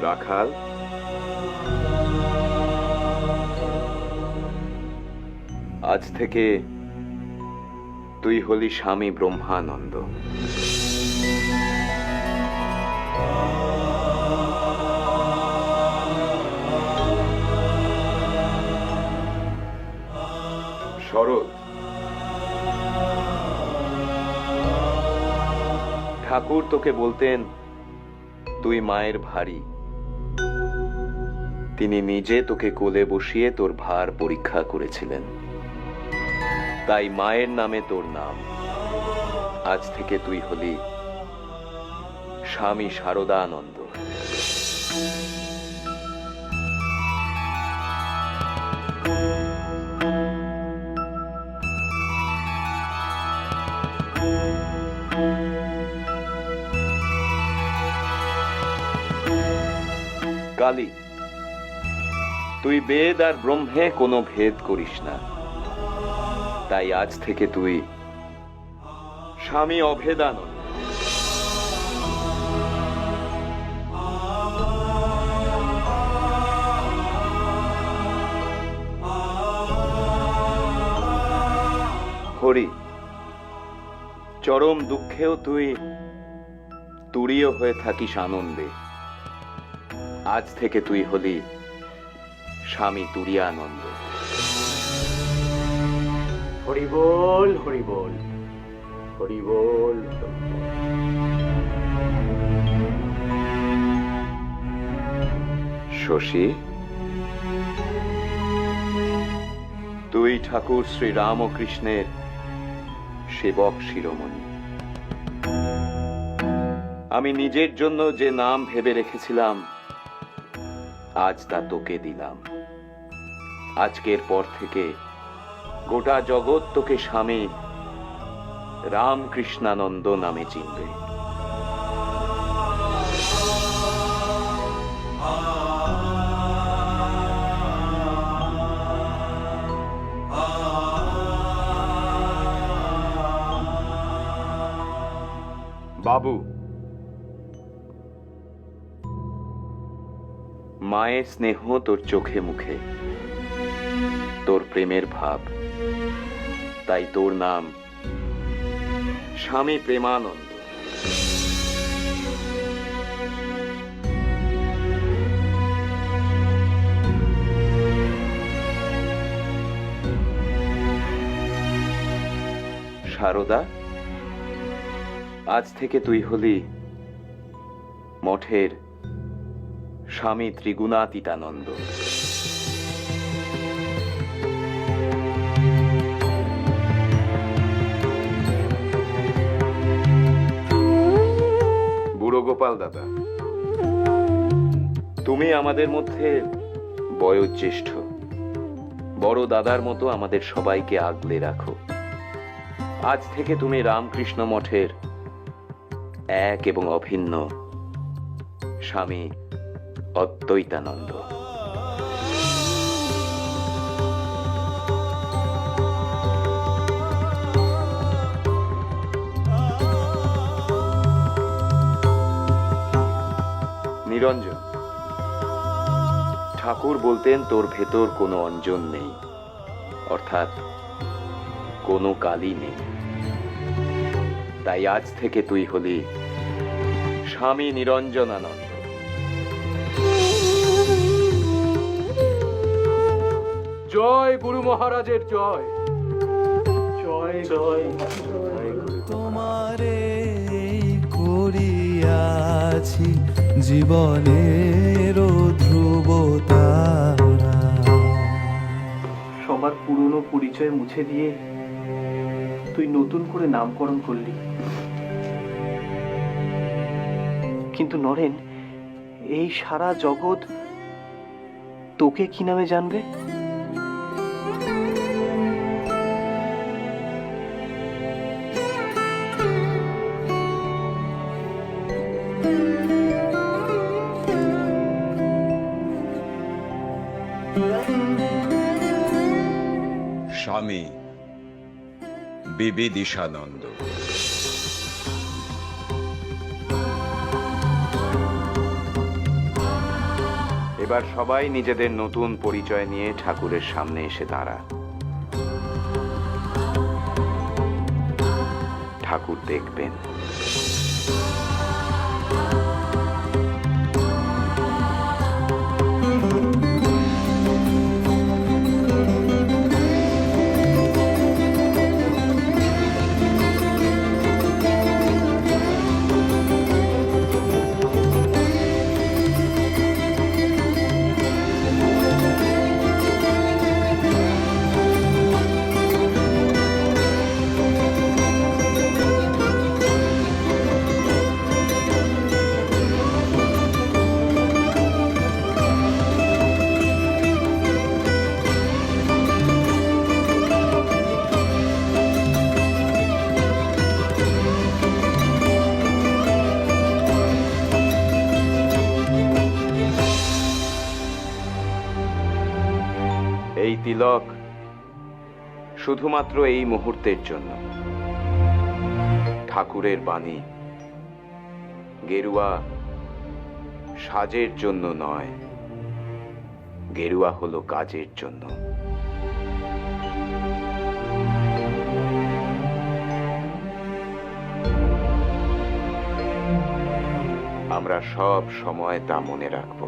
রাখাল, আজ থেকে তুই হলি স্বামী ব্রহ্মানন্দ। শরৎ, ঠাকুর তোকে বলতেন তুই মায়ের ভারী। তিনি নিজে তোকে কোলে বসিয়ে তোর ভার পরীক্ষা করেছিলেন, তাই মায়ের নামে তোর নাম। আজ থেকে তুই হলি স্বামী শারদানন্দ। কালী, তুই বেদ আর ব্রহ্মে কোনো ভেদ করিস না, তাই আজ থেকে তুই স্বামী অভেদানন্দ। হরি, চরম দুঃখেও তুই তুরীয় হয়ে থাকিস আনন্দে। আজ থেকে তুই হলি স্বামী তুরীয়ানন্দ। হরি বল, হরি বল, হরি বল। শশী, তুই ঠাকুর শ্রী রামকৃষ্ণের সেবক শিরোমণি। আমি নিজের জন্য যে নাম ভেবে রেখেছিলাম, আজ তা তোকে দিলাম। আজকের পর থেকে গোটা জগৎ তোকে স্বামী রামকৃষ্ণানন্দ নামে চিনবে। বাবু, মায়ের স্নেহ তোর চোখে মুখে, তোর প্রেমের ভাব, তাই তোর নাম স্বামী প্রেমানন্দ। শারদা, আজ থেকে তুই হলি মঠের স্বামী ত্রিগুণাতীতানন্দ। বুড়ো গোপাল দাদা, তুমি আমাদের মধ্যে বয়োজ্যেষ্ঠ, বড় দাদার মতো আমাদের সবাইকে আগলে রাখো। আজ থেকে তুমি রামকৃষ্ণ মঠের এক এবং অভিন্ন স্বামী অদ্বৈতানন্দ। নিরঞ্জন, ঠাকুর বলতেন তোর ভেতর কোনো অঞ্জন নেই, অর্থাৎ কোনো কালি নেই। তাই আজ থেকে তুই হলি স্বামী নিরঞ্জনানন্দ। জয় গুরু মহারাজের জয়। জয় জয় তোমারে করিয়াছি জীবনের ধ্রুবতারা। সবার পুরনো পরিচয় মুছে দিয়ে তুই নতুন করে নামকরণ করলি, কিন্তু নরেন, এই সারা জগৎ তোকে কি নামে জানবে? স্বামী বিবিদিশানন্দ। এবার সবাই নিজেদের নতুন পরিচয় নিয়ে ঠাকুরের সামনে এসে দাঁড়া। ঠাকুর দেখবেন। এই তিলক শুধুমাত্র এই মুহূর্তের জন্য। ঠাকুরের বাণী গেরুয়া সাজের জন্য নয়, গেরুয়া হলো কাজের জন্য। আমরা সব সময় তা মনে রাখবো।